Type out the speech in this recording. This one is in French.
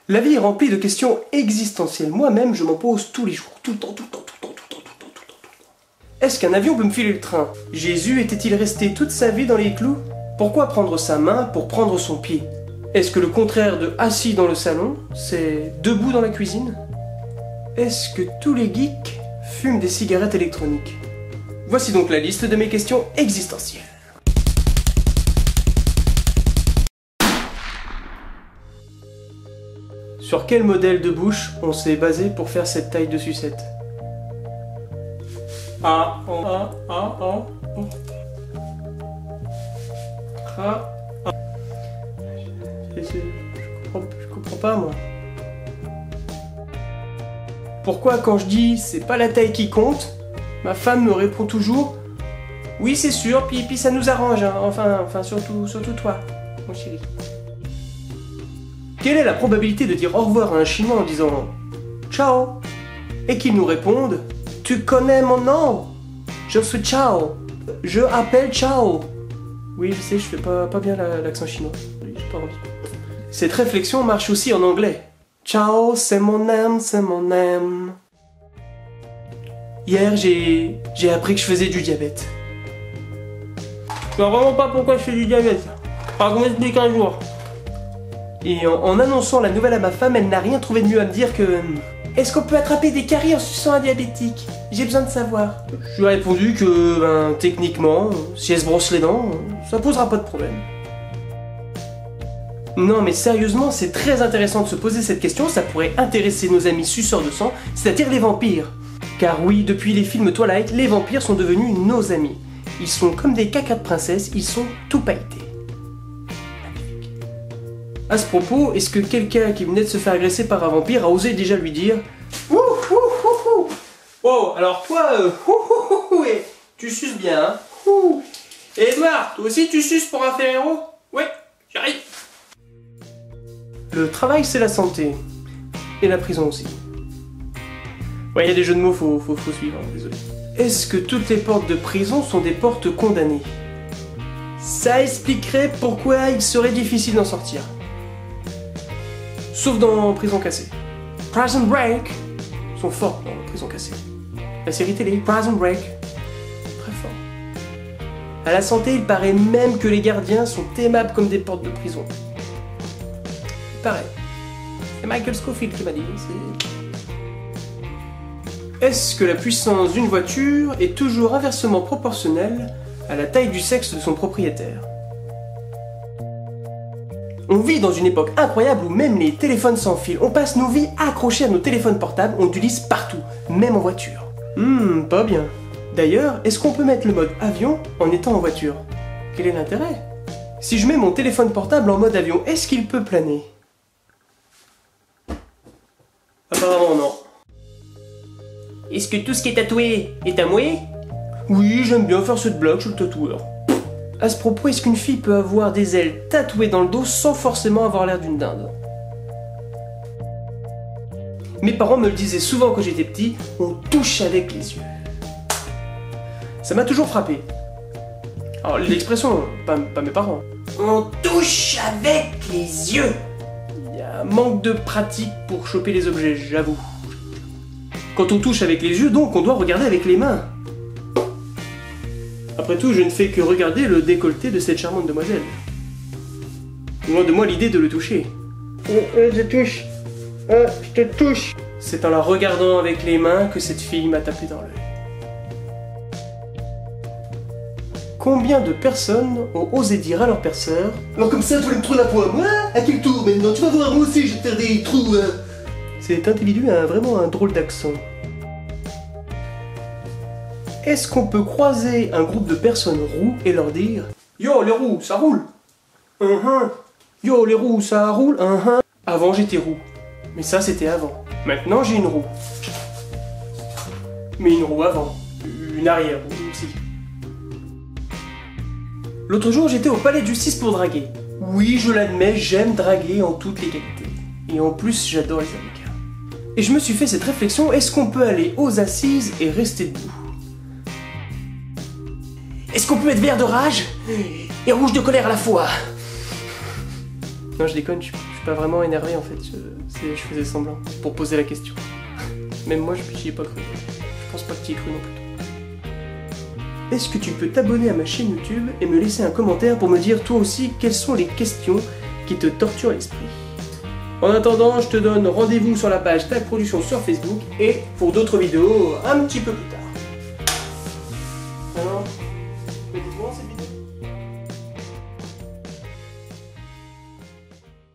La vie est remplie de questions existentielles. Moi-même, je m'en pose tous les jours. Tout le temps, tout le temps, tout le temps, tout le temps, tout le temps, tout le temps, tout le temps. Est-ce qu'un avion peut me filer le train? Jésus était-il resté toute sa vie dans les clous? Pourquoi prendre sa main pour prendre son pied? Est-ce que le contraire de assis dans le salon, c'est debout dans la cuisine? Est-ce que tous les geeks fument des cigarettes électroniques? Voici donc la liste de mes questions existentielles. Sur quel modèle de bouche on s'est basé pour faire cette taille de sucette? Je comprends pas, moi. Pourquoi quand je dis c'est pas la taille qui compte, ma femme me répond toujours oui c'est sûr, puis ça nous arrange, hein. Enfin surtout toi, mon chéri. Quelle est la probabilité de dire au revoir à un Chinois en disant ciao et qu'il nous réponde tu connais mon nom? Je suis Ciao. Je appelle Ciao. Oui, je sais, je fais pas bien l'accent chinois. Oui, j'ai pas envie. Cette réflexion marche aussi en anglais. Ciao, c'est mon nom, c'est mon nom. Hier, j'ai appris que je faisais du diabète. Je sais vraiment pas pourquoi je fais du diabète. Par contre, m'explique un jour. Et en annonçant la nouvelle à ma femme, elle n'a rien trouvé de mieux à me dire que... Est-ce qu'on peut attraper des caries en suçant un diabétique? J'ai besoin de savoir. Je lui ai répondu que, techniquement, si elle se brosse les dents, ça posera pas de problème. Non mais sérieusement, c'est très intéressant de se poser cette question, ça pourrait intéresser nos amis suceurs de sang, c'est-à-dire les vampires. Car oui, depuis les films Twilight, les vampires sont devenus nos amis. Ils sont comme des cacas de princesse, ils sont tout pailletés. À ce propos, est-ce que quelqu'un qui venait de se faire agresser par un vampire a osé déjà lui dire ouh, ouh, ouh, ouh. Oh, alors toi, tu suces bien, hein. Ouh. Et Edouard, toi aussi tu suces pour un Ferrero? Ouais, j'arrive. Le travail c'est la santé. Et la prison aussi. Ouais, il y a des jeux de mots, faut suivre, hein, désolé. Est-ce que toutes les portes de prison sont des portes condamnées? Ça expliquerait pourquoi il serait difficile d'en sortir. Sauf dans Prison Cassée. Prison Break sont forts dans Prison Cassée. La série télé, Prison Break, très fort. À la santé, il paraît même que les gardiens sont aimables comme des portes de prison. Pareil. C'est Michael Scofield qui m'a dit. Est-ce que la puissance d'une voiture est toujours inversement proportionnelle à la taille du sexe de son propriétaire? On vit dans une époque incroyable où même les téléphones sans fil, on passe nos vies accrochés à nos téléphones portables, on l'utilise partout, même en voiture. Pas bien. D'ailleurs, est-ce qu'on peut mettre le mode avion en étant en voiture? Quel est l'intérêt? Si je mets mon téléphone portable en mode avion, est-ce qu'il peut planer? Apparemment non. Est-ce que tout ce qui est tatoué est amoué? Oui, j'aime bien faire cette blague, je suis le tatoueur. À ce propos, est-ce qu'une fille peut avoir des ailes tatouées dans le dos sans forcément avoir l'air d'une dinde? Mes parents me le disaient souvent quand j'étais petit, on touche avec les yeux. Ça m'a toujours frappé. Alors l'expression, pas mes parents. On touche avec les yeux. Il y a un manque de pratique pour choper les objets, j'avoue. Quand on touche avec les yeux, donc on doit regarder avec les mains. Après tout, je ne fais que regarder le décolleté de cette charmante demoiselle. Loin de moi l'idée de le toucher. Je touche. Je te touche. C'est en la regardant avec les mains que cette fille m'a tapé dans l'œil. Combien de personnes ont osé dire à leur père sœur alors comme ça, tu voulais me trouver la pomme, hein? À quel tour maintenant? Tu vas voir, moi aussi, je vais te faire des trous, hein. Cet individu a vraiment un drôle d'accent. Est-ce qu'on peut croiser un groupe de personnes roux et leur dire yo les roux, ça roule? Yo les roux, ça roule? Avant j'étais roux. Mais ça c'était avant. Maintenant j'ai une roue. Mais une roue avant. Une arrière roue aussi. L'autre jour j'étais au palais de justice pour draguer. Oui, je l'admets, j'aime draguer en toutes les qualités. Et en plus j'adore les avocats. Et je me suis fait cette réflexion, est-ce qu'on peut aller aux assises et rester debout? Est-ce qu'on peut être vert de rage et rouge de colère à la fois? Non, je déconne, je suis pas vraiment énervé en fait. Je faisais semblant, pour poser la question. Même moi, j'y ai pas cru. Je pense pas que tu y aies cru non plus. Est-ce que tu peux t'abonner à ma chaîne YouTube et me laisser un commentaire pour me dire toi aussi quelles sont les questions qui te torturent l'esprit? En attendant, je te donne rendez-vous sur la page Tag Production sur Facebook et pour d'autres vidéos un petit peu plus tard. Alors